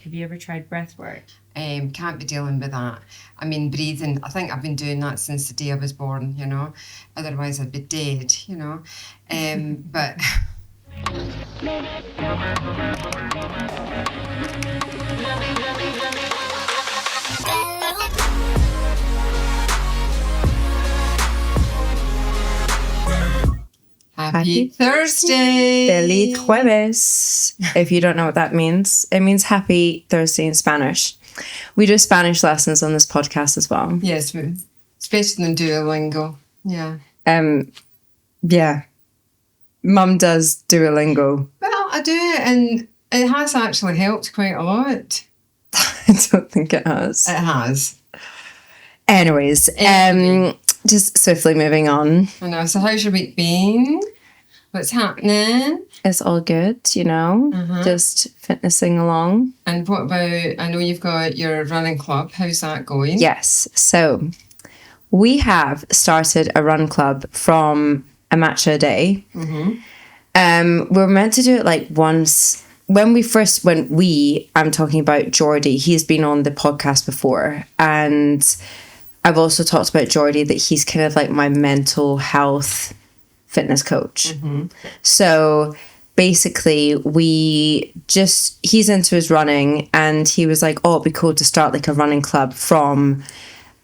Have you ever tried breath work? Can't be dealing with that. I mean, breathing, I think I've been doing that since the day I was born, you know. Otherwise I'd be dead, you know. But... Happy Thursday! Feliz Jueves. If you don't know what that means, it means happy Thursday in Spanish. We do Spanish lessons on this podcast as well. Yes, especially in Duolingo. Yeah. Yeah. Mum does Duolingo. Well, I do, and it has actually helped quite a lot. I don't think it has. It has. Anyways, just swiftly moving on. I know. So how's your week been? What's happening? It's all good, you know, just fitnessing along. And what about, I know you've got your running club. How's that going? Yes. So we have started a run club from a match a day. We're meant to do it like once. I'm talking about Jordy. He's been on the podcast before. And I've also talked about Jordy, that he's kind of like my mental health fitness coach. So basically he's into his running, and he was like, oh, it'd be cool to start like a running club from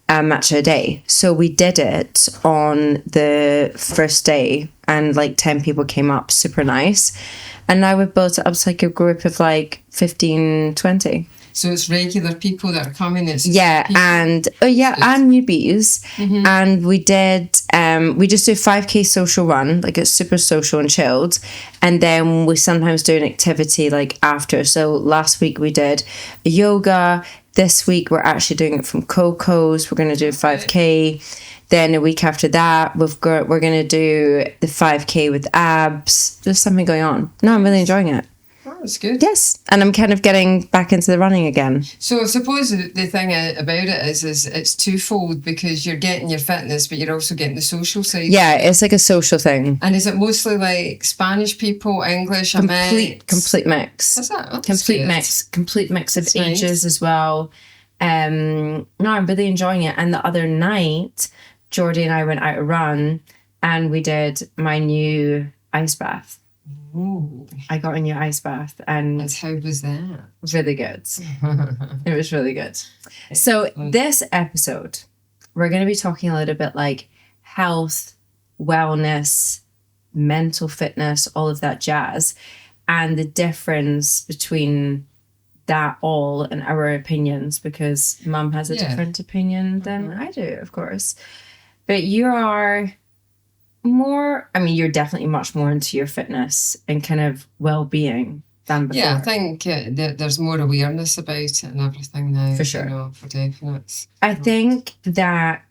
a match a day. So we did it on the first day, and like 10 people came up, super nice. And now we've built it up to like a group of like 15, 20. So it's regular people that are coming. It's and newbies. And we did we just do 5k social run, like it's super social and chilled, and then we sometimes do an activity like after. So last week we did yoga. This week we're actually doing it from Coco's. We're going to do 5k. Then a week after that we're going to do the 5k with abs. There's something going on. No, I'm really enjoying it. That's good. Yes, and I'm kind of getting back into the running again. So I suppose the thing about it is it's twofold, because you're getting your fitness, but you're also getting the social side. Yeah, it's like a social thing. And is it mostly like Spanish people, English, complete mix? Is that? That's complete good. mix of That's ages nice. as well. No, I'm really enjoying it. And the other night, Jordy and I went out to run, and we did my new ice bath. Ooh. I got a new ice bath, and How was that? really good. It was really good. So this episode, we're going to be talking a little bit like health, wellness, mental fitness, all of that jazz, and the difference between that all and our opinions, because Mum has a different opinion than I do, of course. But you are more, I mean, you're definitely much more into your fitness and kind of well-being than before. Yeah, I think there's more awareness about it and everything now. For sure. You know, for definite. I think that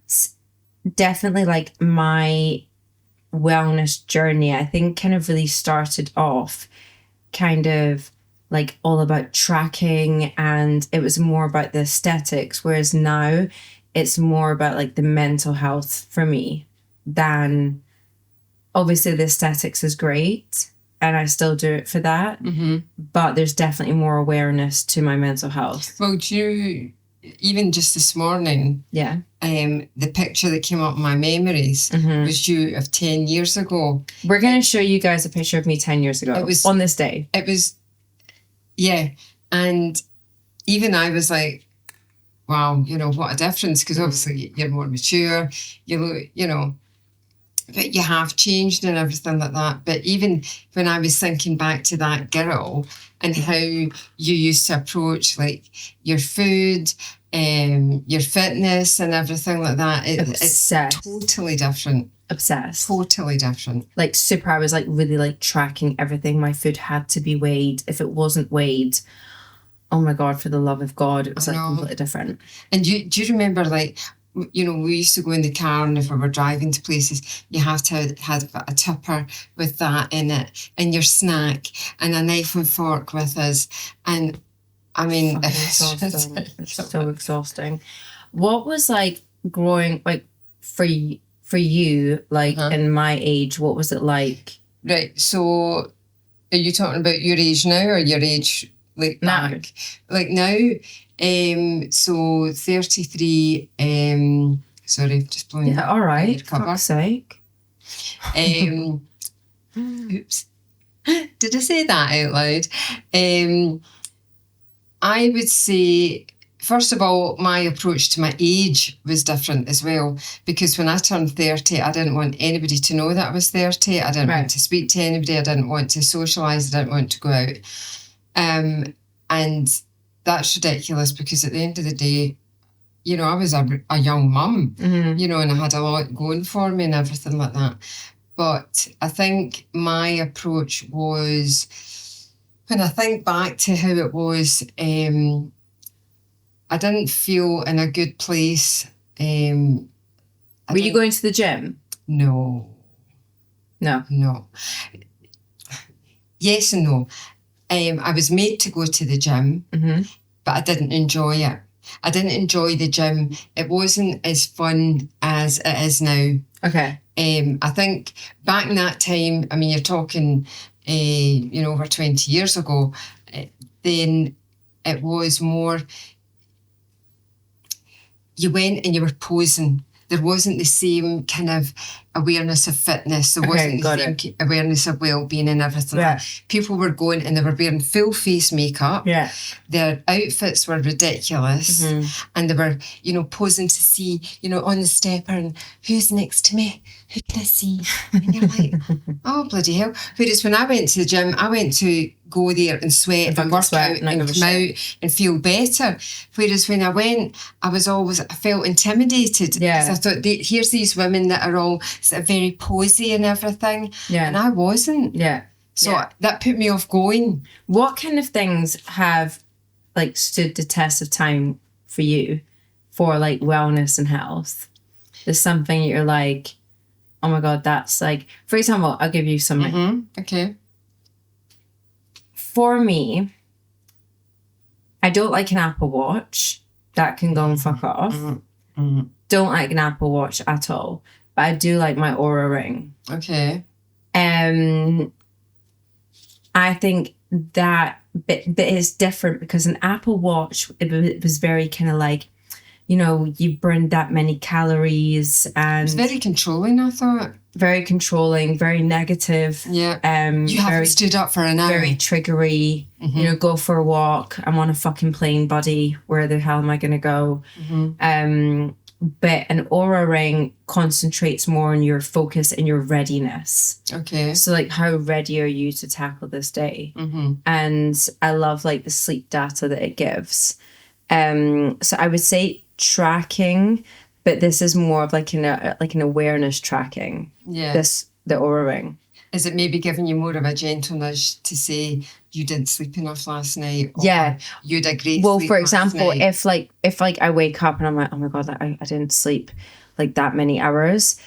definitely like my wellness journey, I think kind of really started off kind of like all about tracking, and it was more about the aesthetics, whereas now it's more about like the mental health for me than... Obviously, the aesthetics is great, and I still do it for that. But there's definitely more awareness to my mental health. Well, even just this morning, the picture that came up in my memories was you of 10 years ago. We're going to show you guys a picture of me 10 years ago. It was on this day. It was, and even I was like, wow, you know, what a difference, because obviously you're more mature, you look, you know, but you have changed and everything like that. But even when I was thinking back to that girl and how you used to approach like your food, your fitness and everything like that, it's totally different. Obsessed. Totally different. Like super, I was like really like tracking everything. My food had to be weighed. If it wasn't weighed, oh my God, for the love of God, it was like completely different. And do you remember, like, you know, we used to go in the car, and if we were driving to places, you have to have a tupper with that in it, and your snack, and a knife and fork with us. And I mean, it's so exhausting. What was like growing, like for you, like in my age, what was it like? Right. So are you talking about your age now, or your age like Now? back, like now. So 33. Sorry, just blowing. Yeah, all right. Your cover. Fuck's sake. Oops. Did I say that out loud? I would say, first of all, my approach to my age was different as well, because when I turned 30, I didn't want anybody to know that I was 30. I didn't want to speak to anybody. I didn't want to socialise. I didn't want to go out. And that's ridiculous, because at the end of the day, you know, I was a young mum, you know, and I had a lot going for me and everything like that. But I think my approach was, when I think back to how it was, I didn't feel in a good place. Were you going to the gym? No. No. Yes and no. I was made to go to the gym, but I didn't enjoy it. I didn't enjoy the gym. It wasn't as fun as it is now. Okay. I think back in that time, I mean, you're talking, you know, over 20 years ago, then it was more, you went and you were posing. There wasn't the same kind of awareness of fitness. There wasn't the same awareness of well-being and everything. Yeah. People were going and they were wearing full face makeup. Yeah. Their outfits were ridiculous. And they were, you know, posing to see, you know, on the stepper and who's next to me? Who can I see? And you're like, oh, bloody hell. Whereas when I went to the gym, I went to go there and sweat and work out and come out and feel better. Whereas when I went, I felt intimidated. Yeah. Because I thought, here's these women that are all sort of very posy and everything. Yeah. And I wasn't. Yeah. So that put me off going. What kind of things have like stood the test of time for you for like wellness and health? There's something you're like, oh my God, that's like, for example, I'll give you something. Okay. For me, I don't like an Apple Watch. That can go and fuck off. Don't like an Apple Watch at all. But I do like my Oura Ring. Okay. I think that bit is different because an Apple Watch, it was very kind of like, you know, you burn that many calories and... It's very controlling, I thought. Very controlling, very negative. Yeah. You haven't stood up for an hour. Very triggery. You know, go for a walk. I'm on a fucking plane, buddy. Where the hell am I going to go? But an Oura Ring concentrates more on your focus and your readiness. Okay. So like, how ready are you to tackle this day? And I love like the sleep data that it gives. So I would say tracking, but this is more of like an awareness tracking. Yeah. The Oura Ring. Is it maybe giving you more of a gentle nudge to say you didn't sleep enough last night? Or you had a great sleep for example, if I wake up and I'm like, oh my God, like, I didn't sleep like that many hours,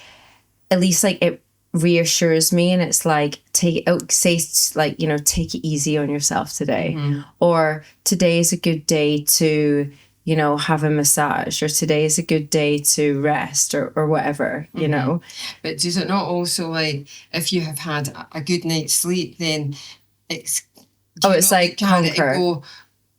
at least like it reassures me and it's like, take it easy on yourself today. Or today is a good day to, you know, have a massage, or today is a good day to rest or whatever, you know. But does it not also like, if you have had a good night's sleep, then it's like conquer. Go,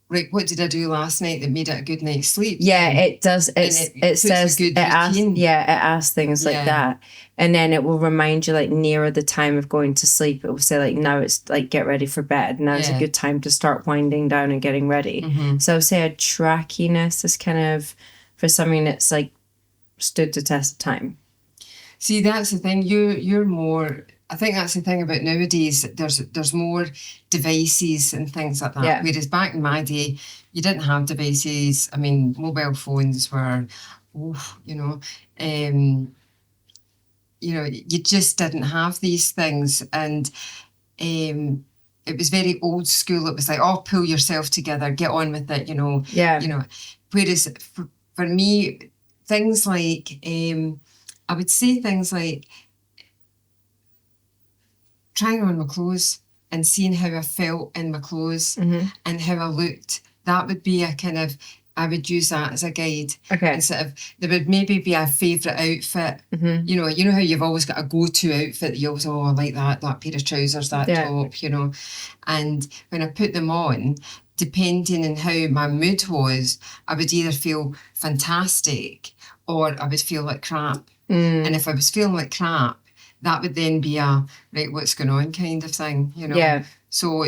right, what did I do last night that made it a good night's sleep? Yeah, it does. It says it asks things like that. And then it will remind you like nearer the time of going to sleep. It will say like, now it's like, get ready for bed. Now is a good time to start winding down and getting ready. So I would say a trackiness is kind of for something that's like stood the test of time. See, that's the thing. You're more... I think that's the thing about nowadays. There's more devices and things like that. Yeah. Whereas back in my day, you didn't have devices. I mean, mobile phones were, you just didn't have these things. And it was very old school. It was like, oh, pull yourself together, get on with it, you know. Yeah. You know, whereas for me, things like, I would say things like, trying on my clothes and seeing how I felt in my clothes and how I looked. That would be a kind of, I would use that as a guide. Okay. And sort of, there would maybe be a favourite outfit. You know how you've always got a go-to outfit that you always, I like that pair of trousers, that top, you know. And when I put them on, depending on how my mood was, I would either feel fantastic or I would feel like crap. And if I was feeling like crap, that would then be a, right, what's going on kind of thing, you know? Yeah. So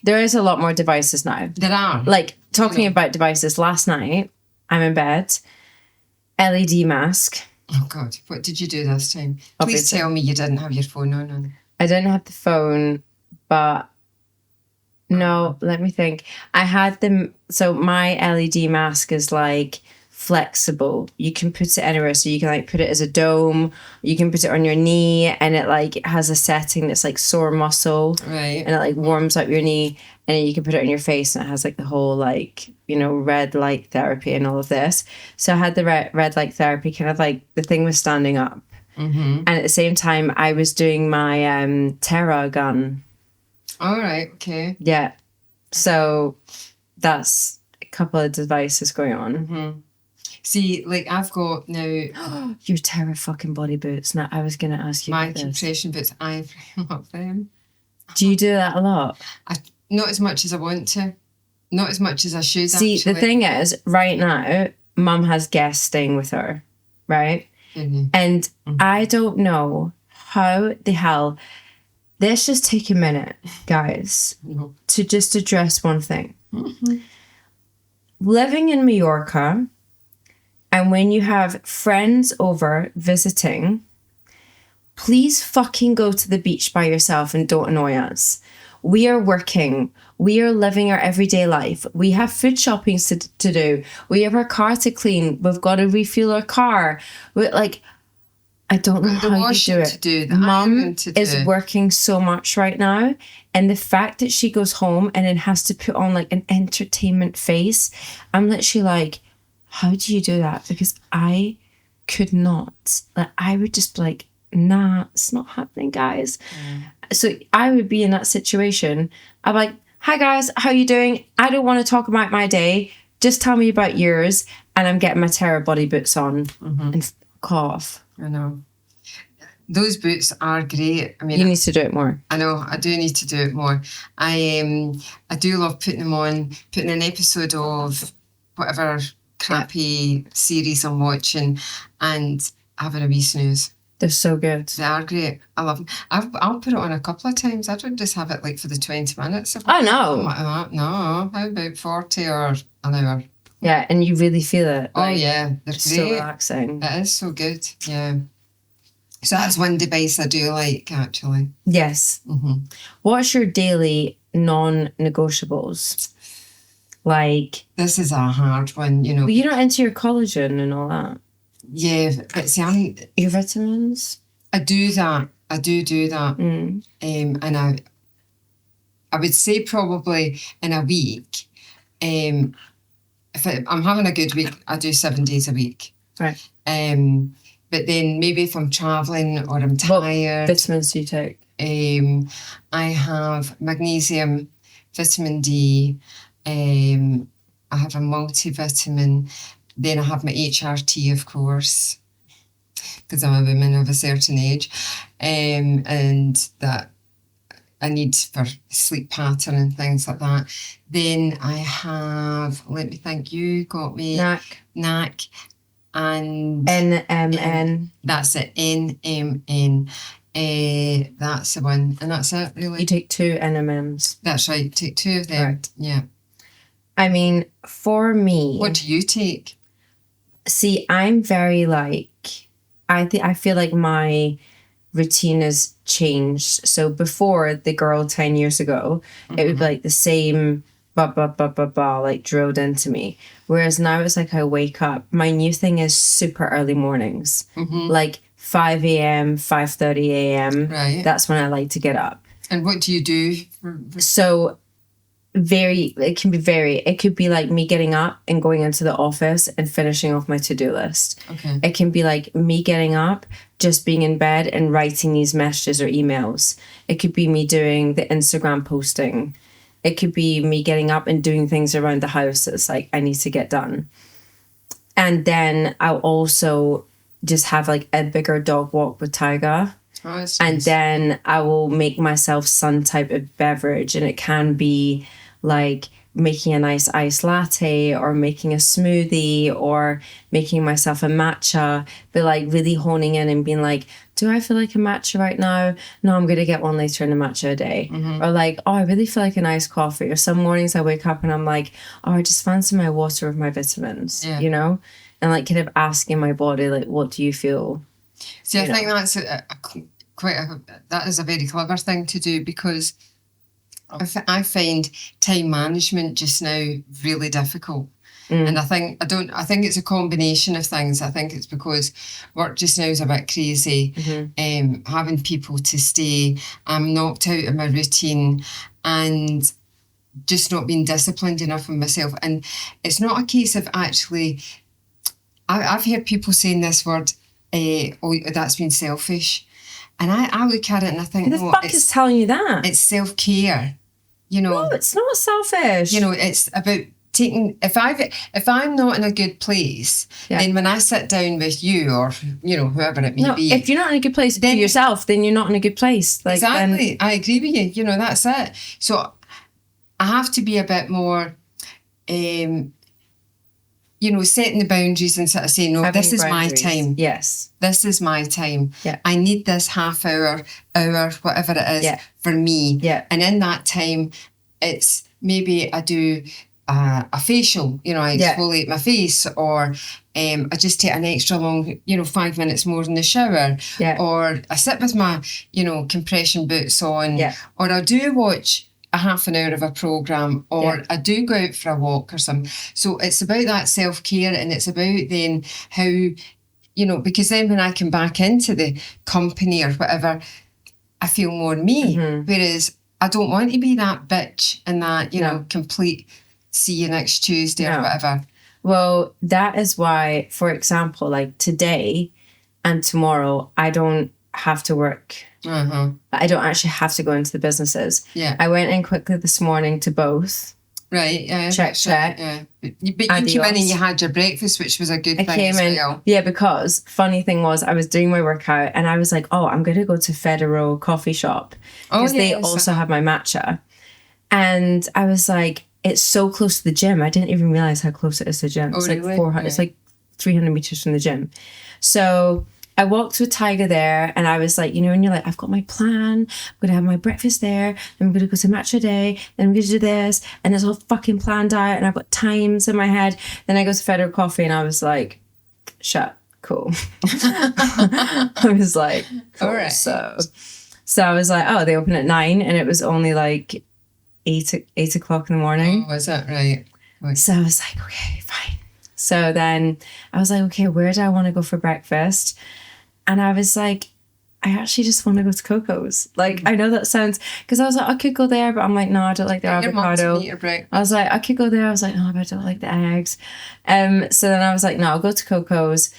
there is a lot more devices now. There are. Like, talking about devices, last night, I'm in bed, LED mask. Oh, God. What did you do this time? Obviously. Please tell me you didn't have your phone on. I didn't have the phone, but no, let me think. I had them. So my LED mask is like flexible. You can put it anywhere. So you can like put it as a dome. You can put it on your knee, and it like has a setting that's like sore muscle. Right. And it like warms up your knee, and then you can put it on your face, and it has like the whole like, you know, red light therapy and all of this. So I had the red light therapy, kind of like the thing was standing up. And at the same time, I was doing my Terra gun. All right. Okay. Yeah. So that's a couple of devices going on. See, like I've got now... Your Terra fucking body boots. Now, I was going to ask you my about this. compression boots, I love them. Do you do that a lot? Not as much as I want to. Not as much as I should, See, actually. the thing is, right now, Mum has guests staying with her, right? And I don't know how the hell... Let's just take a minute, guys, to just address one thing. Living in Mallorca, and when you have friends over visiting, please fucking go to the beach by yourself and don't annoy us. We are working. We are living our everyday life. We have food shopping to do. We have our car to clean. We've got to refuel our car. I don't know how you do it. Mum is working so much right now, and the fact that she goes home and then has to put on like an entertainment face, I'm literally like, how do you do that? Because I could not. Like, I would just be like, nah, it's not happening, guys. So I would be in that situation. I'm like, hi guys, how you doing? I don't want to talk about my day. Just tell me about yours. And I'm getting my Terra body boots on and fuck off. I know. Those boots are great. I mean, you need to do it more. I know. I do need to do it more. I do love putting them on, putting an episode of whatever crappy series I'm watching, and having a wee snooze. They're so good. They are great. I love them. I'll put it on a couple of times. I don't just have it like for the 20 minutes. Oh no. No. How about 40 or an hour? Yeah, and you really feel it. Oh, yeah. They're so great. Relaxing. It is so good. Yeah. So that's one device I do like, actually. Yes. What's your daily non-negotiables? Like... This is a hard one, you know. But you're not into your collagen and all that. Yeah, but see, your vitamins? I do that. I do that. And I would say probably in a week, if I'm having a good week, I do 7 days a week. Right. But then maybe if I'm traveling or I'm tired. What vitamins do you take? I have magnesium, vitamin D. I have a multivitamin. Then I have my HRT, of course, because I'm a woman of a certain age, and that I need for sleep pattern and things like that. Then I have, let me think, you got me NAC, and NMN. That's it, NMN. That's the one, and that's it, really. You take 2 NMNs. That's right, take 2 of them. Right. Yeah. I mean, for me... What do you take? See, I'm very like... I feel like my routine has changed. So before, the girl 10 years ago, it would be like the same... like drilled into me. Whereas now it's like I wake up. My new thing is super early mornings. Like 5 a.m., 5:30 a.m. Right. That's when I like to get up. And what do you do? So... it could be like me getting up and going into the office and finishing off my to-do list. Okay. It can be like me getting up, just being in bed and writing these messages or emails. It could be me doing the Instagram posting. It could be me getting up and doing things around the house that's like I need to get done. And then I'll also just have like a bigger dog walk with Tyga. Oh, that's and nice. Then I will make myself some type of beverage, and it can be like making a nice iced latte or making a smoothie or making myself a matcha, but like really honing in and being like, do I feel like a matcha right now? No, I'm going to get one later in a matcha a day. Or like, oh, I really feel like an iced coffee. Or some mornings I wake up and I'm like, oh, I just fancy my water with my vitamins, you know? And like kind of asking my body, like, what do you feel? See, I think that's that is a very clever thing to do, because I find time management just now really difficult. And I think it's a combination of things. I think it's because work just now is a bit crazy. Having people to stay, I'm knocked out of my routine, and just not being disciplined enough in myself. And it's not a case of actually, I've heard people saying this word, oh, that's been selfish. And I look at it and I think, who the fuck is telling you that? It's self-care. You know, no, it's not selfish. You know, it's about taking, if I'm not in a good place, then when I sit down with you or, you know, whoever it may be. If you're not in a good place for yourself, then you're not in a good place. Like, exactly. I agree with you. You know, that's it. So I have to be a bit more, you know, setting the boundaries and sort of saying, no, this is my time. Yes. This is my time. Yeah. I need this half hour, whatever it is for me. Yeah. And in that time, it's maybe I do a facial, you know, I exfoliate my face, or I just take an extra long, you know, 5 minutes more in the shower. Yeah. Or I sit with my, you know, compression boots on. Yeah. Or I do watch a half an hour of a programme, or I do go out for a walk or something. So it's about that self-care, and it's about then how, you know, because then when I come back into the company or whatever, I feel more me. Whereas I don't want to be that bitch and that, you know, complete see you next Tuesday or whatever. Well, that is why, for example, like today and tomorrow, I don't have to work. I don't actually have to go into the businesses. Yeah. I went in quickly this morning to both. Right, yeah. Check. Yeah. But you came in and you had your breakfast, which was a good thing as well. Yeah, because funny thing was I was doing my workout and I was like, oh, I'm going to go to Federal Coffee Shop because they also have my matcha. And I was like, it's so close to the gym. I didn't even realize how close it is to the gym. It's like 400, it's like 300 meters from the gym. So I walked with Tiger there and I was like, you know, and you're like, I've got my plan. I'm going to have my breakfast there. Then I'm going to go to matcha day. Then I'm going to do this. And it's all fucking planned out. And I've got times in my head. Then I go to Federal Coffee and I was like, shut. Cool. I was like, cool. All right. So I was like, oh, they open at 9 and it was only like 8 o'clock in the morning. Oh, is that right? So I was like, okay, fine. So then I was like, okay, where do I want to go for breakfast? And I was like, I actually just want to go to Coco's. Like, I know that sounds, because I was like, I could go there, but I'm like, no, I don't like their avocado. I was like, I could go there. I was like, no, but I don't like the eggs. So then I was like, no, I'll go to Coco's.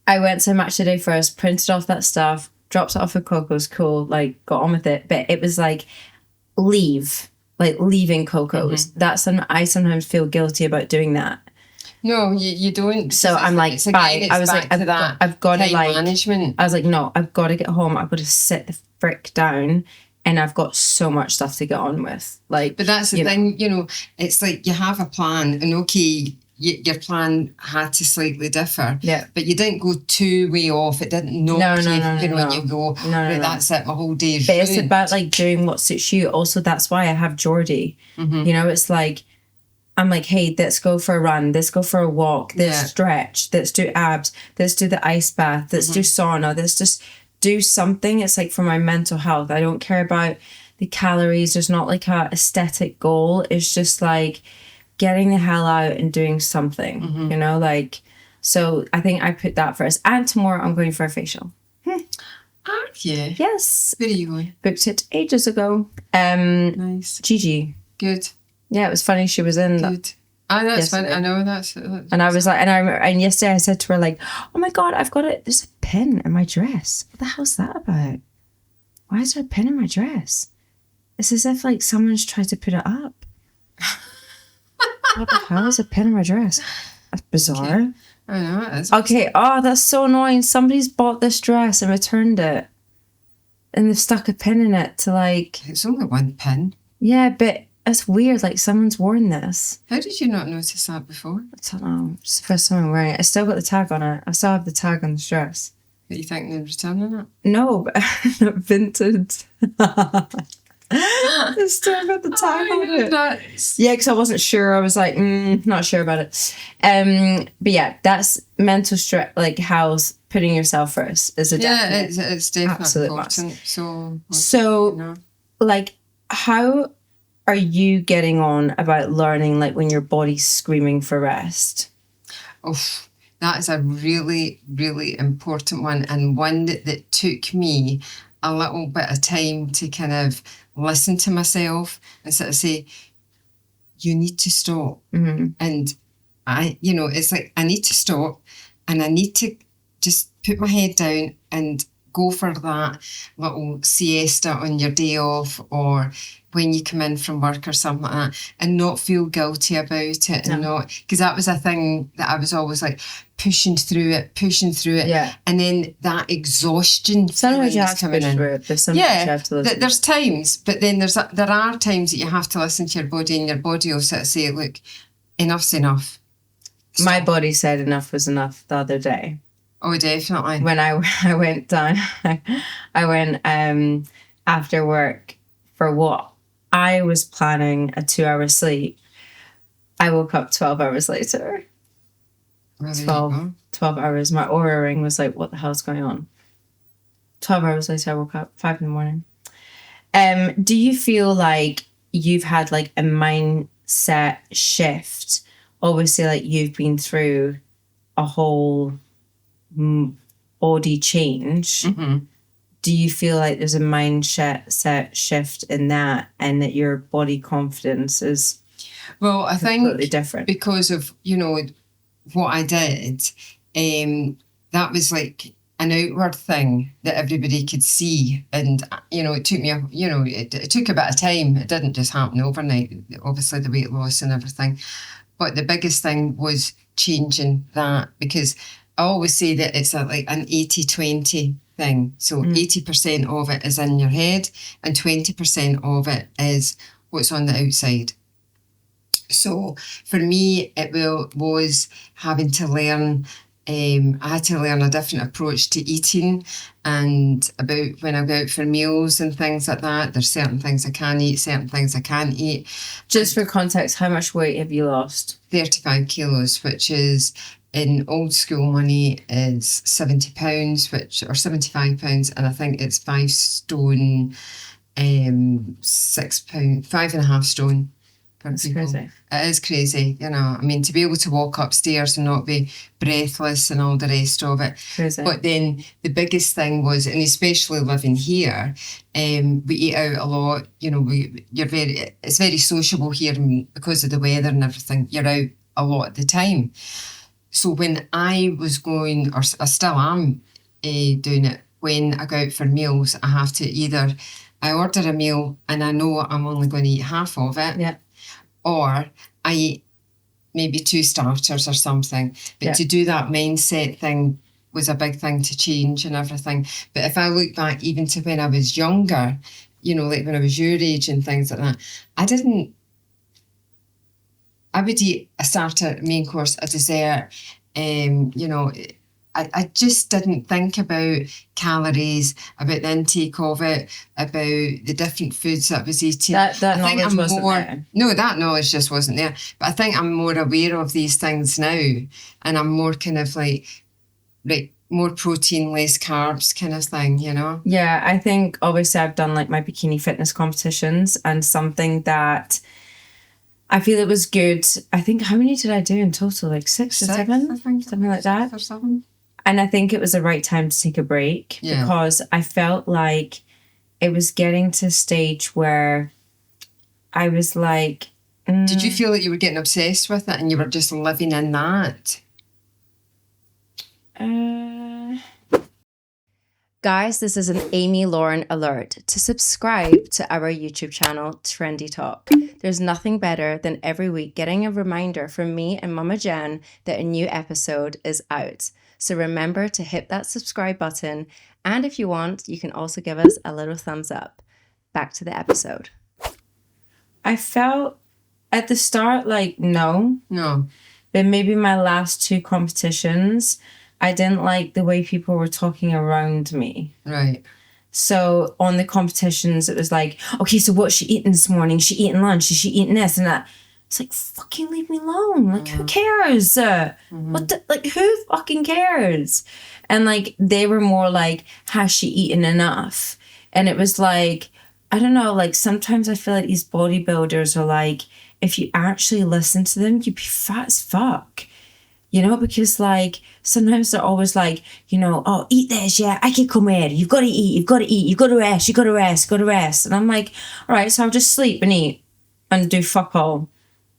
I went to Matcha Day first, printed off that stuff, dropped it off at Coco's, cool, like, got on with it. But it was like, leaving Coco's. That's I sometimes feel guilty about doing that. No, you don't. So I'm like, bye. I was like, I've got to like management. I was like, no, I've got to get home. I've got to sit the frick down, and I've got so much stuff to get on with. Like, but that's the thing, you know. It's like you have a plan, and okay, your plan had to slightly differ. Yeah. But you didn't go too way off. It didn't knock you when you go. That's it. My whole day. But it's about like doing what suits you. Also, that's why I have Geordie. You know, it's like, I'm like, hey, let's go for a run. Let's go for a walk. Let's stretch. Let's do abs. Let's do the ice bath. Let's do sauna. Let's just do something. It's like for my mental health. I don't care about the calories. There's not like a aesthetic goal. It's just like getting the hell out and doing something, you know, like, so I think I put that first. And tomorrow I'm going for a facial. Are you? Yes. Where are you going? Booked it ages ago. Nice. Gigi. Good. Yeah, it was funny. She was in. Good. That's funny. I know that's. And I was like, and yesterday I said to her like, oh my God, I've got it. There's a pin in my dress. What the hell's that about? Why is there a pin in my dress? It's as if like someone's tried to put it up. What the hell is a pin in my dress? That's bizarre. Okay. I know it is. Okay. Oh, that's so annoying. Somebody's bought this dress and returned it, and they've stuck a pin in it to like. It's only one pin. Yeah, but It's weird. Like someone's worn this. How did you not notice that before? I don't know. It's the first time I'm wearing it. I still got the tag on it. I still have the tag on the dress. But you think they're returning it? No, but vintage. I still got the tag on it. Nuts. Yeah, because I wasn't sure. I was like, not sure about it. But yeah, that's mental stress. Like how putting yourself first is a definite. Yeah, it's definitely absolute important. Must. So, like, how are you getting on about learning? Like when your body's screaming for rest. Oh, that is a really, really important one, and one that took me a little bit of time to kind of listen to myself and sort of say, you need to stop. Mm-hmm. And it's like, I need to stop and I need to just put my head down and go for that little siesta on your day off or when you come in from work or something like that, and not feel guilty about it. And not, because that was a thing that I was always like pushing through it. Yeah. And then that exhaustion sometimes you have to push through it. There's sometimes you have to listen. There's times, but then there are times that you have to listen to your body, and your body will sort of say, look, enough's enough. Stop. My body said enough was enough the other day. Oh, definitely. When I went down, I went after work for what I was planning a 2-hour sleep. I woke up 12 hours later. Well, 12 hours. My Oura ring was like, what the hell's going on? 12 hours later, I woke up 5 a.m. Do you feel like you've had like a mindset shift? Obviously, like you've been through a whole body change. Mm-hmm. Do you feel like there's a mindset shift in that, and that your body confidence is I completely think different because of what I did? That was like an outward thing that everybody could see, and it took me it took a bit of time. It didn't just happen overnight. Obviously, the weight loss and everything, but the biggest thing was changing that, because I always say that it's like an 80-20 thing. So 80% of it is in your head and 20% of it is what's on the outside. So for me, it was having to learn, I had to learn a different approach to eating, and about when I go out for meals and things like that, there's certain things I can eat, certain things I can't eat. Just for context, how much weight have you lost? 35 kilos, which is in old school money is £70, or £75, and I think it's 5 stone, 6 pound, 5.5 stone. That's crazy. It is crazy, I mean, to be able to walk upstairs and not be breathless and all the rest of it. Crazy. But then the biggest thing was, and especially living here, we eat out a lot. It's very sociable here, and because of the weather and everything, you're out a lot at the time. So when I was going, or I still am doing it, when I go out for meals, I have to either, I order a meal and I know I'm only going to eat half of it, yeah, or I eat maybe 2 starters or something. But to do that mindset thing was a big thing to change and everything. But if I look back even to when I was younger, like when I was your age and things like that, I would eat a starter, main course, a dessert. I just didn't think about calories, about the intake of it, about the different foods that I was eating. That knowledge wasn't there. No, that knowledge just wasn't there. But I think I'm more aware of these things now, and I'm more kind of like more protein, less carbs kind of thing, Yeah, I think obviously I've done like my bikini fitness competitions, and something that I feel it was good. I think, how many did I do in total? Like 6 or 7? I think something like that. 6 or 7. And I think it was the right time to take a break, because I felt like it was getting to a stage where I was like... Did you feel like you were getting obsessed with it and you were just living in that? Guys, this is an Amy Lauren alert. To subscribe to our YouTube channel, Trendy Talk. There's nothing better than every week getting a reminder from me and Mama Jenn that a new episode is out. So remember to hit that subscribe button. And if you want, you can also give us a little thumbs up. Back to the episode. I felt at the start like no. But maybe my last 2 competitions, I didn't like the way people were talking around me. Right. So on the competitions, it was like, okay, so what's she eating this morning? Is she eating lunch? Is she eating this and that? It's like, fucking leave me alone. Like, who cares? What the, like, who fucking cares? And like, they were more like, has she eaten enough? And it was like, I don't know, like sometimes I feel like these bodybuilders are like, if you actually listen to them, you'd be fat as fuck. You know, because like sometimes they're always like, you know, oh, eat this, yeah, hay que comer, you've got to eat, you've got to eat, you've got to rest, you've got to rest, you've got to rest. And I'm like, all right, so I'll just sleep and eat and do fuck all.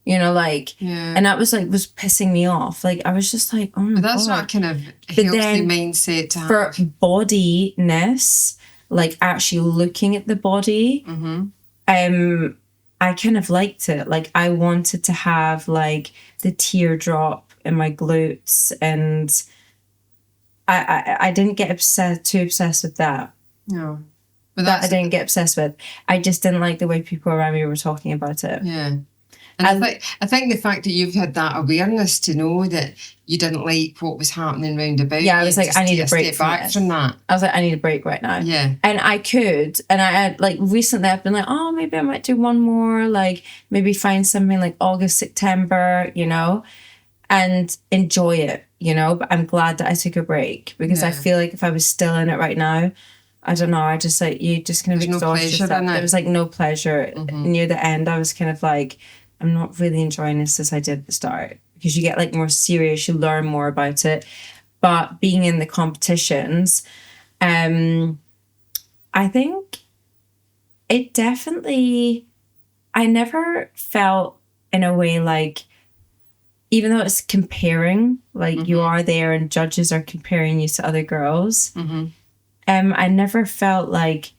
You know, like, and that was pissing me off. Like, I was just like, oh my God. But that's not kind of healthy mindset to have. For bodiness, like actually looking at the body, I kind of liked it. Like, I wanted to have like the teardrop in my glutes, and I didn't get too obsessed with that. No. But that I didn't get obsessed with. I just didn't like the way people around me were talking about it. Yeah. And I think the fact that you've had that awareness to know that you didn't like what was happening round about. Yeah, I was like, I need a break from that. I was like, I need a break right now. Yeah. And I could. And I had like recently I've been like, oh, maybe I might do one more, like maybe find something like August, September, you know, and enjoy it, you know. But I'm glad that I took a break, because I feel like if I was still in it right now, I don't know, I just like, you just kind of exhaust yourself. There was like no pleasure. Near the end, I was kind of like, I'm not really enjoying this as I did at the start, because you get like more serious, you learn more about it. But being in the competitions, I think it definitely, I never felt in a way like, even though it's comparing, like you are there and judges are comparing you to other girls, I never felt like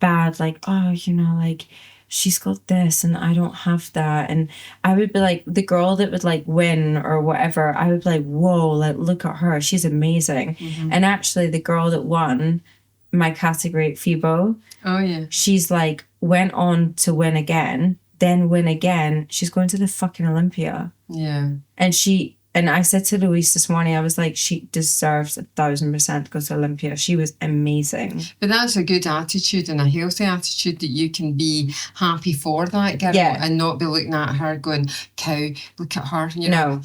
bad, like, oh, you know, like, she's got this and I don't have that. And I would be like, the girl that would like win or whatever, I would be like, whoa, like, look at her, she's amazing. And actually the girl that won my category at FIBO, she's like went on to win again, then win again. She's going to the fucking Olympia. And I said to Louise this morning, I was like, she deserves 1,000% to go to Olympia. She was amazing. But that's a good attitude and a healthy attitude, that you can be happy for that girl and not be looking at her going, cow, look at her. You know,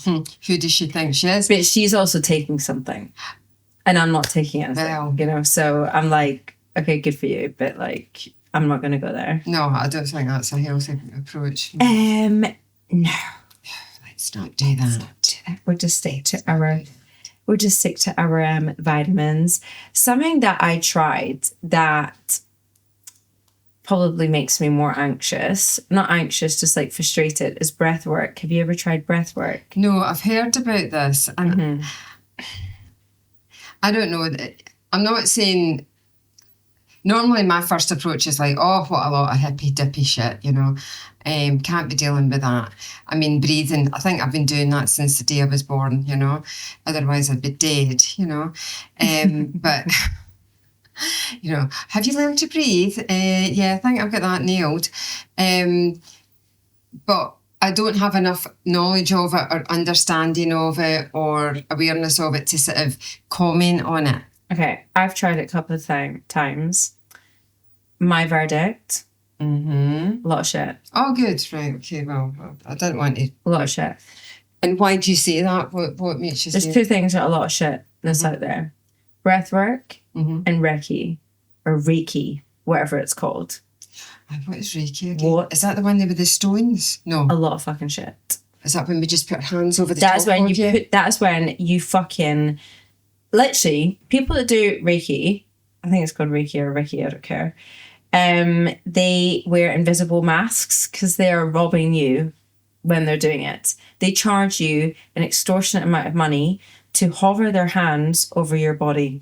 who does she think she is? But she's also taking something and I'm not taking anything, you know? So I'm like, okay, good for you. But like, I'm not going to go there. No, I don't think that's a healthy approach. No. Let's not do that. We'll just stick to our vitamins. Something that I tried that probably makes me more anxious, not anxious, just like frustrated, is breath work. Have you ever tried breath work? No, I've heard about this, and I don't know. I'm not saying. Normally my first approach is like, oh, what a lot of hippy dippy shit, you know. Can't be dealing with that. I mean, breathing, I think I've been doing that since the day I was born, you know. Otherwise I'd be dead, you know. But, you know, have you learned to breathe? Yeah, I think I've got that nailed. But I don't have enough knowledge of it or understanding of it or awareness of it to sort of comment on it. Okay, I've tried it a couple of times. My verdict, a lot of shit. Oh, good, right, okay, well, I didn't want to. A lot of shit. And why do you say that? What makes you say? There's 2 things that are a lot of shit that's out there. Breath work and Reiki, or Reiki, whatever it's called. What is Reiki again? What? Is that the one there with the stones? No. A lot of fucking shit. Is that when we just put our hands over the top of you? That's when you fucking... Literally, people that do Reiki, I think it's called Reiki or Reiki, I don't care. They wear invisible masks because they are robbing you when they're doing it. They charge you an extortionate amount of money to hover their hands over your body.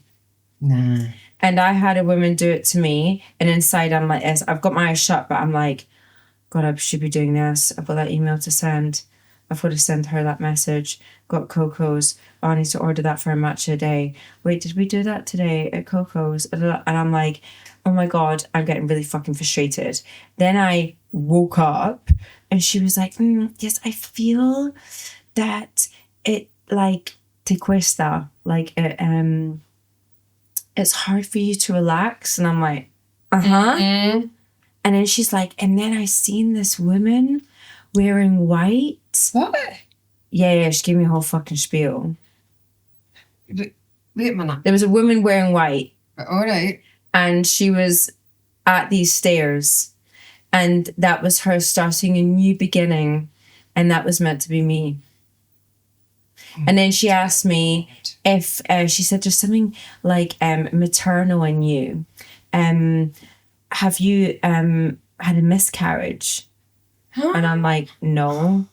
Nah. And I had a woman do it to me, and inside I'm like this. I've got my eyes shut, but I'm like, God, I should be doing this. I've got that email to send. I've got to send her that message. Got Coco's. Oh, I need to order that for a matcha a day. Wait, did we do that today at Coco's? And I'm like, oh my God, I'm getting really fucking frustrated. Then I woke up and she was like, yes, I feel that it like te cuesta, like it's hard for you to relax. And I'm like, Mm-hmm. And then she's like, and then I seen this woman wearing white. What? Yeah, she gave me a whole fucking spiel. Wait a minute. There was a woman wearing white. All right. And she was at these stairs. And that was her starting a new beginning. And that was meant to be me. And then she asked me if, she said, there's something like maternal in you. Have you had a miscarriage? Huh? And I'm like, no.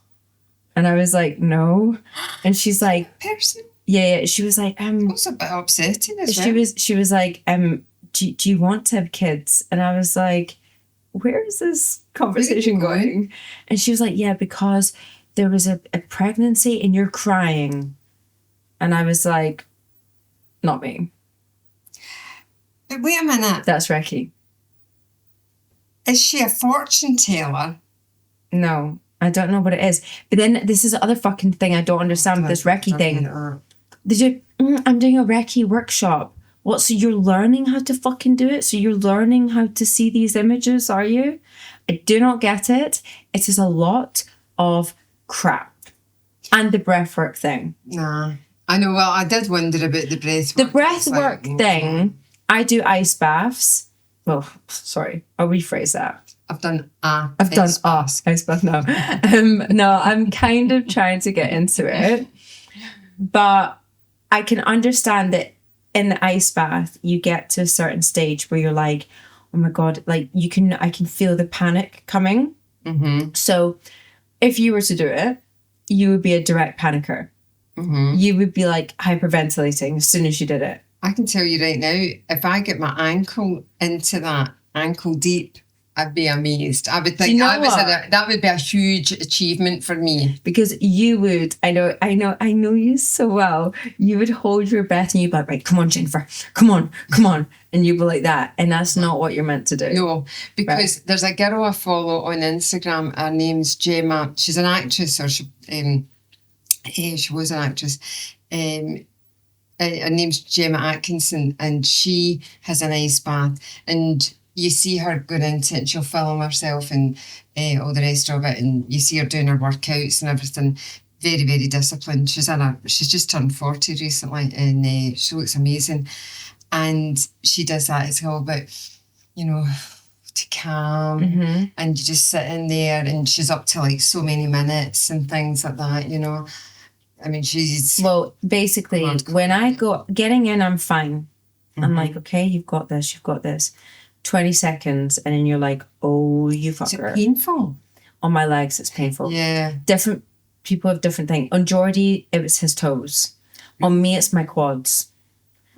And I was like, no. And she's like, Person? yeah. She was like, That's a bit upsetting as well. she was like, do you want to have kids? And I was like, where is this conversation going? And she was like, yeah, because there was a pregnancy and you're crying. And I was like, not me. But wait a minute. That's Ricky. Is she a fortune teller? No, I don't know what it is. But then this is the other fucking thing I don't understand with this Reiki thing. Did you? I'm doing a Reiki workshop. What? So you're learning how to fucking do it? So you're learning how to see these images, are you? I do not get it. It is a lot of crap. And the breathwork thing. Nah. I know, well, I did wonder about the breathwork. The breathwork thing, I do ice baths. Well, sorry, I'll rephrase that. I've done ice bath now. No, I'm kind of trying to get into it. But I can understand that in the ice bath, you get to a certain stage where you're like, oh my God, like I can feel the panic coming. Mm-hmm. So if you were to do it, you would be a direct panicker. Mm-hmm. You would be like hyperventilating as soon as you did it. I can tell you right now, if I get my ankle into that ankle deep, I'd be amazed. I would think that would be a huge achievement for me. Because you would, I know you so well. You would hold your breath and you'd be like, right, come on, Jennifer, come on. And you'd be like that. And that's not what you're meant to do. No, because there's a girl I follow on Instagram. Her name's Gemma. She's an actress, or she was an actress. Her name's Gemma Atkinson, and she has an ice bath, and you see her going into it, and she'll film herself and all the rest of it, and you see her doing her workouts and everything. Very, very disciplined. She's just turned 40 recently, and she looks amazing. And she does that. It's all about, to calm, Mm-hmm. and you just sit in there, and she's up to like so many minutes and things like that. I mean, she's... Well, basically, when I go getting in, I'm fine. Mm-hmm. I'm like, okay, you've got this. 20 seconds, and then you're like, oh, you fucker. Is it painful? On my legs, it's painful. Yeah. Different people have different things. On Geordie, it was his toes. On me, it's my quads.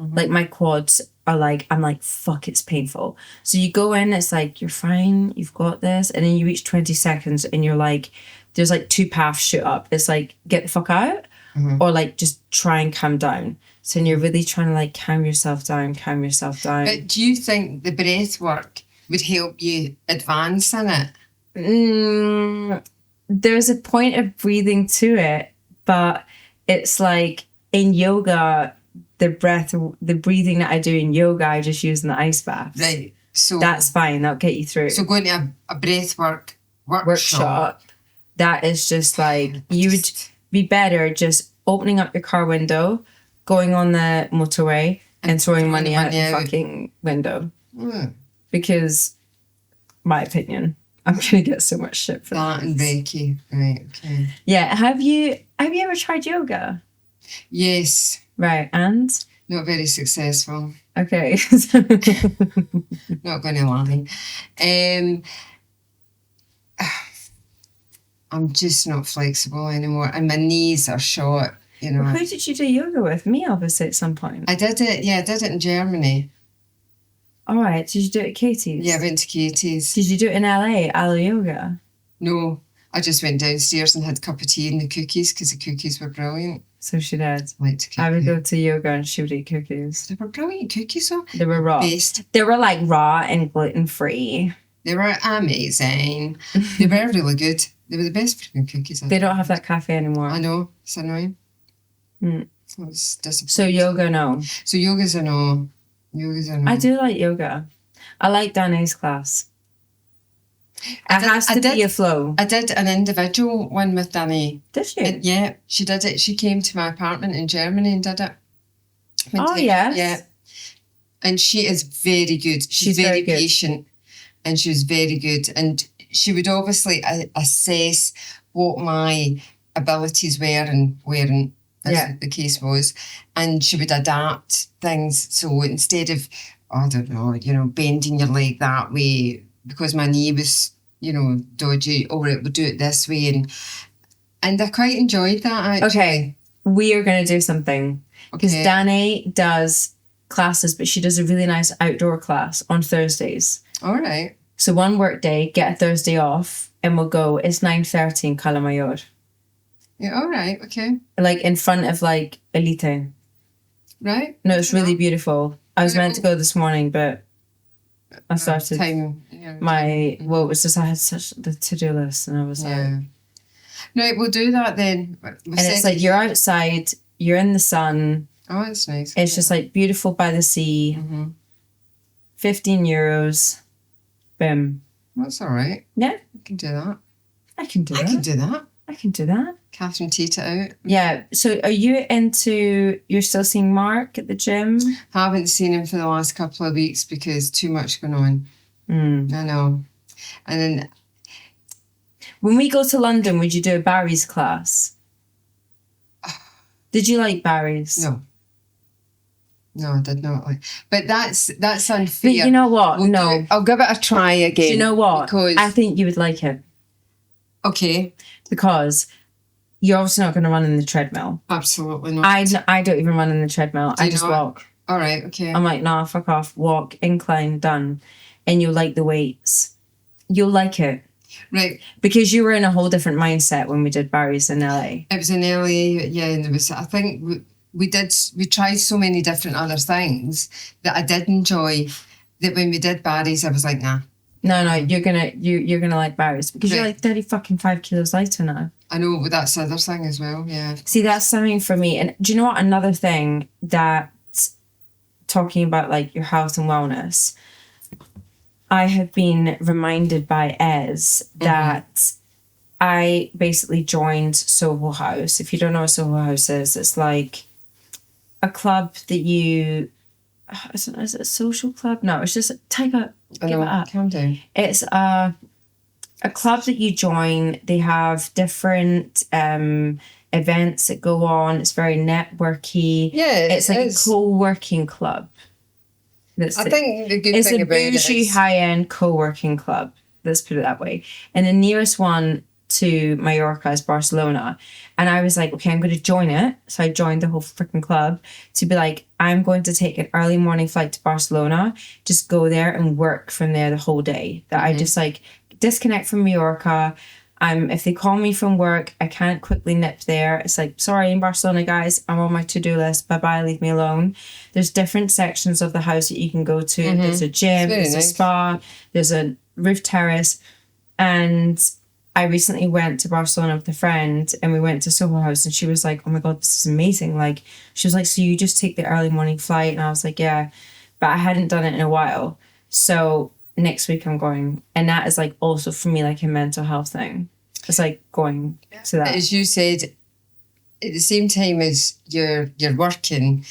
Mm-hmm. Like, my quads are like, I'm like, fuck, it's painful. So you go in, it's like, you're fine, you've got this. And then you reach 20 seconds, and you're like, there's like two paths shoot up. It's like, get the fuck out. Mm-hmm. Or like just try and calm down. So you're really trying to like calm yourself down. But do you think the breath work would help you advance in it? There's a point of breathing to it, but it's like in yoga, the breathing that I do in yoga, I just use in the ice bath. Right. So that's fine. That'll get you through. So going to a breath workshop, that is just like you would be better just opening up your car window, going on the motorway and throwing money out the fucking window. Mm. Because, my opinion, I'm going to get so much shit for that. And Reiki. Right, okay. Yeah, have you ever tried yoga? Yes. Right, and? Not very successful. Okay. Not going to lie. I'm just not flexible anymore, and my knees are short. Who did you do yoga with? Me, obviously, at some point. I did it. Yeah, I did it in Germany. All right. Did you do it at Katie's? Yeah, I went to Katie's. Did you do it in LA, Alo Yoga? No, I just went downstairs and had a cup of tea and the cookies because the cookies were brilliant. So she did. Like to cook. I would go to yoga and she would eat cookies. They were brilliant cookies, though. They were raw. Best. They were like raw and gluten-free. They were amazing. They were really good. They were the best freaking cookies. They don't have that cafe anymore. I know. It's annoying. So it's disappointing. So yoga, no. So yoga's a no. Yoga's a no. I do like yoga. I like Danae's class. It has to be a flow. I did an individual one with Danny. Did you? Yeah, she did it. She came to my apartment in Germany and did it. Yes. Yeah. And she is very good. She's very good. Patient and she was very good. And she would obviously assess what my abilities were and weren't, as the case was. And she would adapt things. So instead of, I don't know, bending your leg that way, because my knee was, dodgy, or it would do it this way. And I quite enjoyed that, actually. Okay, we are going to do something. Because Danae does classes, but she does a really nice outdoor class on Thursdays. All right. So one work day, get a Thursday off, and we'll go. It's 9:30 in Cala Mayor. Yeah, all right, okay. Like in front of like Elite. Right. No, it's really beautiful. I was meant to go this morning, but I started it was just I had such the to-do list, and I was like, right, we'll do that then. And it's like you're outside, you're in the sun. Oh, that's nice. It's just like beautiful by the sea. 15 euros. Boom. That's all right. Yeah. I can do that. I can do that. Catherine Tate it out. Yeah. So are you you're still seeing Mark at the gym? Haven't seen him for the last couple of weeks because too much going on. I know. And then when we go to London, would you do a Barry's class? Did you like Barry's? No, I did not like. But that's unfair. But you know what? I'll give it a try again. Do you know what? Because I think you would like it. Okay. Because you're obviously not going to run in the treadmill. Absolutely not. I don't even run in the treadmill. I just walk. All right, okay. I'm like, nah, fuck off. Walk, incline, done. And you'll like the weights. You'll like it. Right. Because you were in a whole different mindset when we did Barry's in LA. It was in LA, yeah, and there was, I think we tried so many different other things that I did enjoy, that when we did Barry's, I was like, nah. No, you're gonna like Barry's because you're like 35 kilos lighter now. I know, but that's the other thing as well, yeah. See, that's something for me. And do you know what? Another thing that, talking about like your health and wellness, I have been reminded by Ez that I basically joined Soho House. If you don't know what Soho House is, it's like a club that you... Is it a social club? No, it's just give it up. Calm down. It's a club that you join. They have different events that go on. It's very networky. Yeah, it's like a co-working club. I think the good thing about it is... It's a bougie, high-end co-working club. Let's put it that way. And the nearest one to Mallorca is Barcelona. And I was like, okay, I'm going to join it. So I joined the whole freaking club to be like, I'm going to take an early morning flight to Barcelona, just go there and work from there the whole day. That I just like disconnect from Mallorca. If they call me from work, I can't quickly nip there. It's like, sorry, in Barcelona, guys, I'm on my to-do list. Bye-bye, leave me alone. There's different sections of the house that you can go to. There's a gym, there's a spa, there's a roof terrace. And I recently went to Barcelona with a friend and we went to Soho House and she was like, oh my God, this is amazing. Like, she was like, so you just take the early morning flight? And I was like, yeah, but I hadn't done it in a while. So next week I'm going. And that is like also for me, like a mental health thing. It's like going to that. As you said, at the same time as you're working,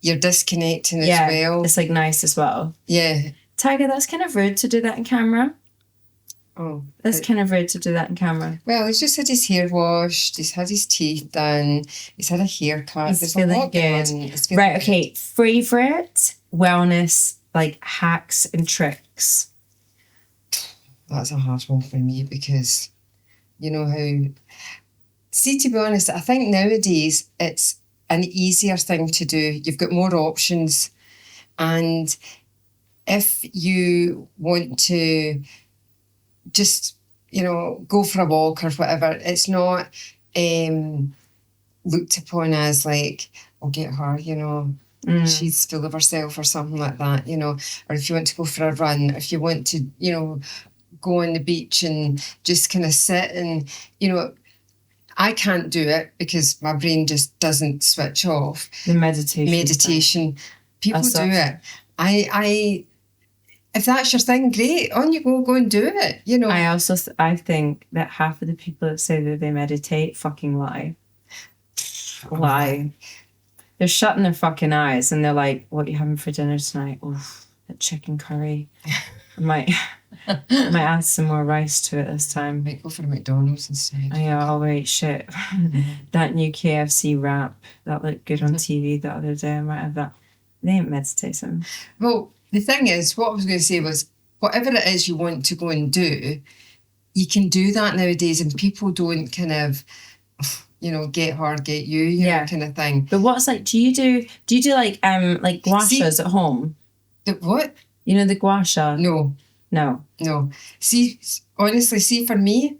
you're disconnecting as well. It's like nice as well. Yeah. Tiger, that's kind of rude to do that in camera. Oh. That's kind of rude to do that in camera. Well, he's just had his hair washed, he's had his teeth done, he's had a haircut. He's feeling good. Right, okay. Favorite wellness, like hacks and tricks. That's a hard one for me because you know how... See, to be honest, I think nowadays it's an easier thing to do. You've got more options. And if you want to just go for a walk or whatever. It's not looked upon as like, oh, get her, she's full of herself or something like that, or if you want to go for a run, if you want to, go on the beach and just kind of sit and, I can't do it because my brain just doesn't switch off. The meditation. People do it. If that's your thing, great. On you go and do it. I think that half of the people that say that they meditate fucking lie. They're shutting their fucking eyes and they're like, what are you having for dinner tonight? Oh, that chicken curry. I might add some more rice to it this time. Might go for a McDonald's instead. Oh, yeah, oh wait, shit. That new KFC wrap that looked good on TV the other day, I might have that. They ain't meditating. Well, the thing is, what I was going to say was, whatever it is you want to go and do, you can do that nowadays, and people don't kind of, get her, get you, kind of thing. But what's like? Do you do like gua sha at home? The what? The gua sha. No. See, honestly, for me,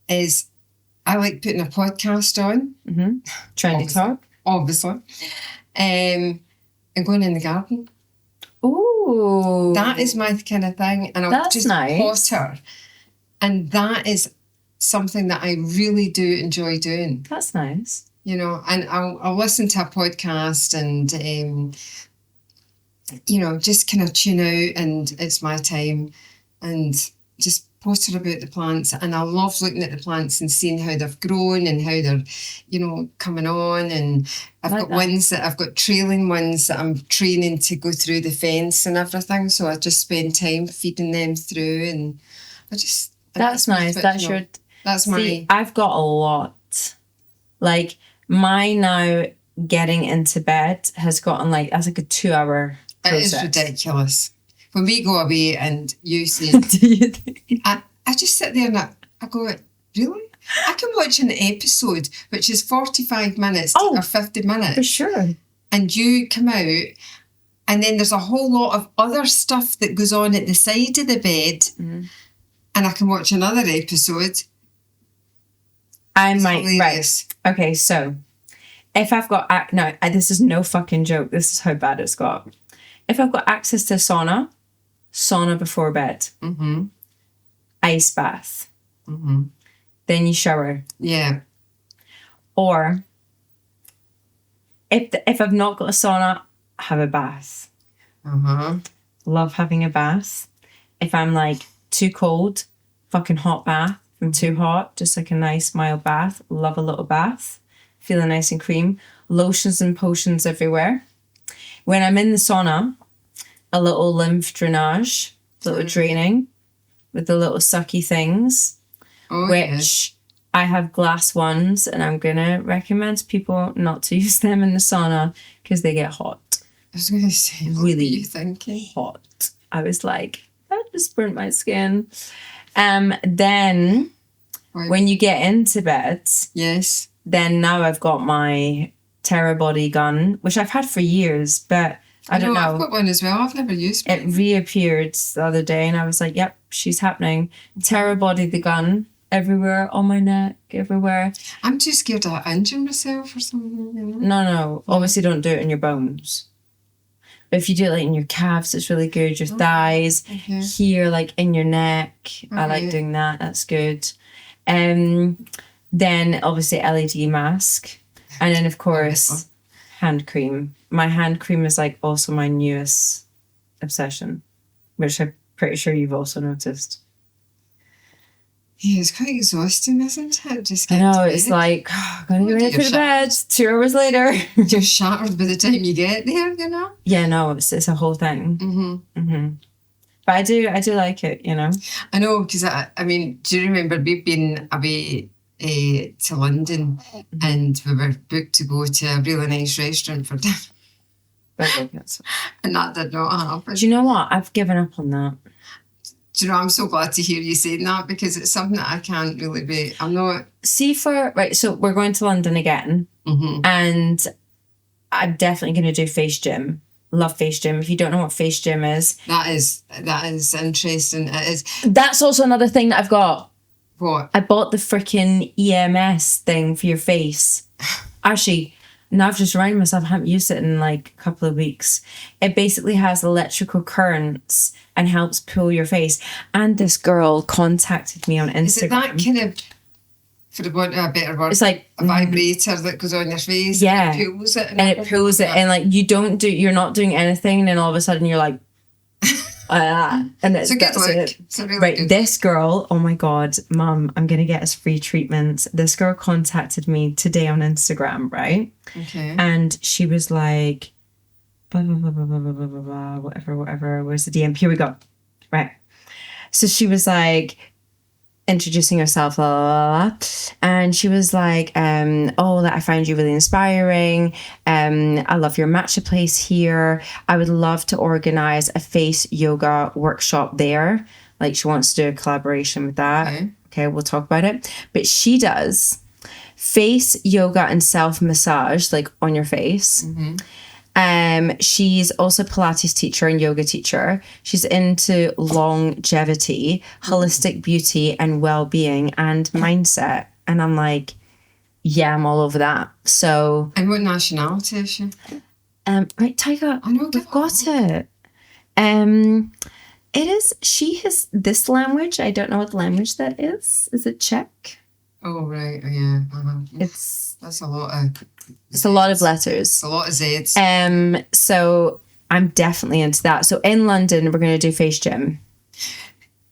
is I like putting a podcast on. Mm-hmm. Trendy talk. Obviously. And going in the garden. Ooh. That is my kind of thing. And I'll just potter. And that is something that I really do enjoy doing. That's nice. And I'll listen to a podcast and, just kind of tune out, and it's my time, and just potter about the plants. And I love looking at the plants and seeing how they've grown and how they're, coming on. And I've got trailing ones that I'm training to go through the fence and everything. So I just spend time feeding them through, and that's nice. I've got a lot. Like my now getting into bed has gotten that's like a 2-hour process. It is ridiculous. When we go away and you say, do you think? I just sit there and I go, really? I can watch an episode which is 45 minutes or 50 minutes. For sure. And you come out and then there's a whole lot of other stuff that goes on at the side of the bed, and I can watch another episode. Right. Okay, so if I've got... this is no fucking joke. This is how bad it's got. If I've got access to sauna before bed, ice bath, then you shower. Yeah. Or if I've not got a sauna, have a bath. Love having a bath. If I'm too cold, fucking hot bath. If I'm too hot, just a nice mild bath. Love a little bath. Feeling nice and cream. Lotions and potions everywhere. When I'm in the sauna, a little lymph drainage, little draining with the little sucky things, which I have glass ones, and I'm going to recommend people not to use them in the sauna because they get hot. I was going to say, really what were you thinking? Hot. I was like, that just burnt my skin. Then when you get into bed, yes, then now I've got my Therabody gun, which I've had for years, but I don't know. I've got one as well. I've never used one. It reappeared the other day and I was like, yep, she's happening. Therabody the gun everywhere, on my neck, everywhere. I'm too scared of injuring myself or something. No. Obviously don't do it in your bones. But if you do it in your calves, it's really good. Your thighs, here, in your neck. I like doing that. That's good. Then obviously LED mask. And then of course, hand cream. My hand cream is also my newest obsession, which I'm pretty sure you've also noticed. Yeah, it's quite exhausting, isn't it? Just I know, it's I'm going to get ready for bed 2 hours later. You're shattered by the time you get there, Yeah, no, it's a whole thing. But I do like it, I know, because I mean, do you remember we've been away to London and we were booked to go to a really nice restaurant for dinner. And that did not happen. Do you know what? I've given up on that. Do you know, I'm so glad to hear you saying that because it's something that I can't really be. I'm not. So we're going to London again, and I'm definitely going to do face gym. Love face gym. If you don't know what face gym is, that is interesting. It is. That's also another thing that I've got. What? I bought the freaking EMS thing for your face. Actually, now I've just reminded myself I haven't used it in like a couple of weeks. It basically has electrical currents and helps pull your face. And this girl contacted me on Instagram. Is it that kind of, for the want of a better word, it's like a vibrator that goes on your face? Yeah. And it pulls it. And it pulls it, and like you're not doing anything, and then all of a sudden you're like, and it's a good look. It. It's a really Right, good this girl, oh my God, Mum, I'm going to get us free treatments. This girl contacted me today on Instagram, right? Okay. And she was like, blah, blah, blah, blah, blah, blah, blah, blah, whatever. Where's the DM? Here we go. Right. So she was like, introducing herself, blah, blah, blah. And she was like, oh, that I find you really inspiring. I love your matcha place here. I would love to organize a face yoga workshop there. Like she wants to do a collaboration with that. Okay, we'll talk about it. But she does face yoga and self massage, like on your face. Mm-hmm. She's also Pilates teacher and yoga teacher. She's into longevity, holistic beauty and well-being and mindset. And I'm like, yeah, I'm all over that. So. And what nationality is she? Right, Tiger. I know, we've got it. She has this language. I don't know what language that is. Is it Czech? Oh, right. Oh, yeah. Uh-huh. That's a lot of... It's a lot of letters. It's a lot of Zs. So I'm definitely into that. So in London, we're going to do face gym.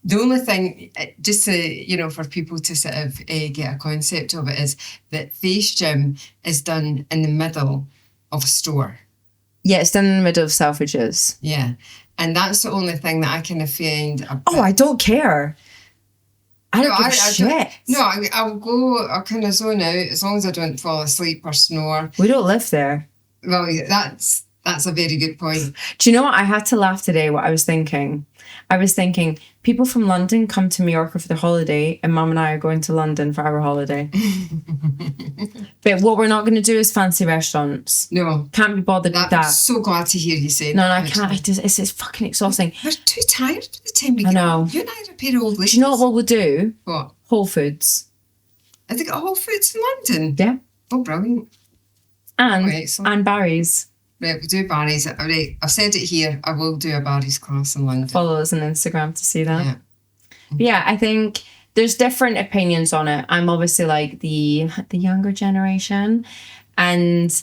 The only thing, just to, for people to sort of get a concept of it, is that face gym is done in the middle of a store. Yeah, it's done in the middle of Selfridges. Yeah. And that's the only thing that I kind of find... I don't care. I don't give a shit. I'll go, I'll kind of zone out as long as I don't fall asleep or snore. We don't live there. Well, that's a very good point. Do you know what? I had to laugh today, what I was thinking. I was thinking, people from London come to Mallorca for their holiday, and Mum and I are going to London for our holiday. But what we're not going to do is fancy restaurants. No. Can't be bothered with that. I'm so glad to hear you say no, that. No, I can't. It's fucking exhausting. We're too tired by the time we get know. You and I are a pair of old ladies. Do you know what we'll do? What? Whole Foods. Have they got Whole Foods in London? Yeah. Oh, brilliant. And Barry's. Right, we'll do Barry's. Right, I've said it here. I will do a Barry's class in London. Follow us on Instagram to see that. Yeah. Yeah, I think there's different opinions on it. I'm obviously like the younger generation, and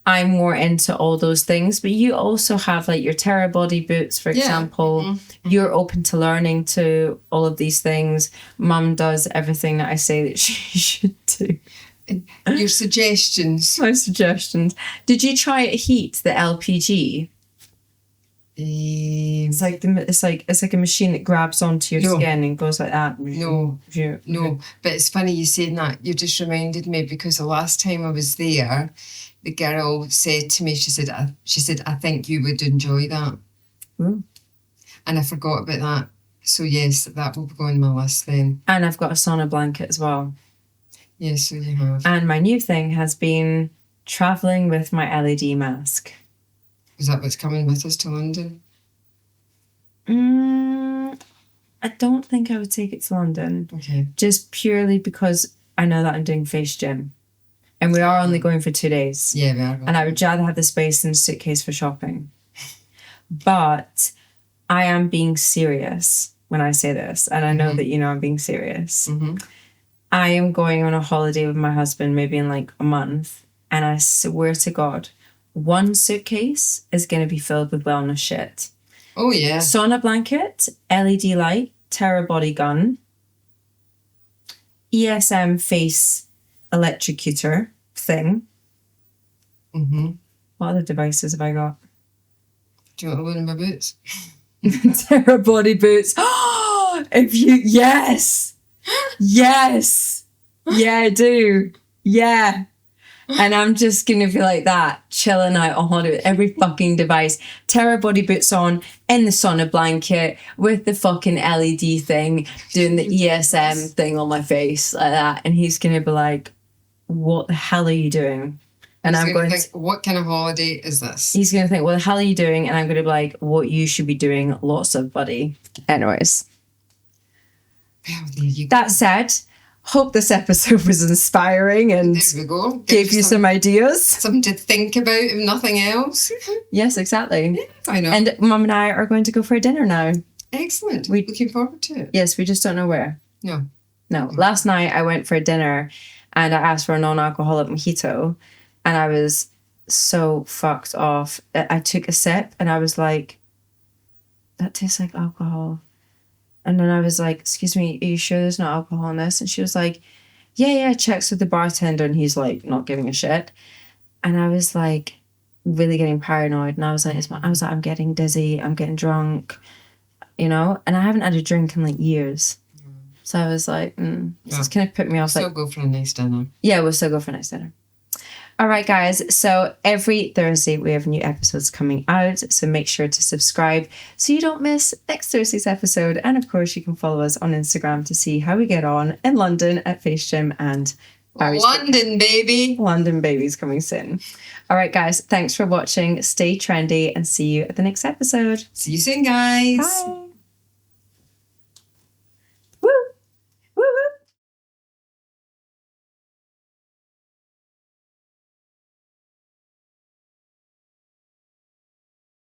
I'm more into all those things. But you also have like your Theraboots, for example. Mm-hmm. You're open to learning to all of these things. Mum does everything that I say that she should do. Your suggestions. My suggestions. Did you try Heat, the LPG? It's like a machine that grabs onto your skin and goes like that. No. But it's funny you saying that. You just reminded me, because the last time I was there, the girl said to me, she said, I think you would enjoy that. Ooh. And I forgot about that. So yes, that will go on my list then. And I've got a sauna blanket as well. Yes, so you have. And my new thing has been travelling with my LED mask. Is that what's coming with us to London? I don't think I would take it to London. Okay. Just purely because I know that I'm doing face gym. And we are only going for 2 days. Yeah, we are. And I would rather have the space in a suitcase for shopping. But I am being serious when I say this. And I know that you know I'm being serious. Mm-hmm. I am going on a holiday with my husband maybe in like a month. And I swear to God, one suitcase is going to be filled with wellness shit. Oh, yeah. Sauna blanket, LED light, Terra body gun, ESM face electrocutor thing. Mm-hmm. What other devices have I got? Do you want one of my boots? Terra body boots. Yes. Yes. Yeah, I do. Yeah. And I'm just going to be like that, chilling out on holiday with every fucking device. Terra body boots on, in the sauna blanket, with the fucking LED thing, doing the ESM thing on my face like that. And he's going to be like, what the hell are you doing? And I'm going to think, what kind of holiday is this? He's going to think, what the hell are you doing? And I'm going to be like, what you should be doing, lots of, buddy. Anyways. Well, there you go. That said, hope this episode was inspiring and There we go. gave you some ideas. Something to think about, if nothing else. Yes, exactly. Yeah, I know. And Mum and I are going to go for a dinner now. Excellent. We're looking forward to it. Yes, we just don't know where. No. Last night I went for a dinner and I asked for a non-alcoholic mojito and I was so fucked off. I took a sip and I was like, that tastes like alcohol. And then I was like, excuse me, are you sure there's no alcohol in this? And she was like, yeah, checks with the bartender. And he's like, not giving a shit. And I was like, really getting paranoid. And I was like, I'm getting dizzy. I'm getting drunk, And I haven't had a drink in like years. So I was like, this is going to put me off. We'll still go for a nice dinner. Yeah, we'll still go for a nice dinner. All right, guys. So every Thursday we have new episodes coming out. So make sure to subscribe so you don't miss next Thursday's episode. And of course, you can follow us on Instagram to see how we get on in London at Face Gym and Barry's London, baby. London baby's coming soon. All right, guys. Thanks for watching. Stay trendy and see you at the next episode. See you soon, guys. Bye.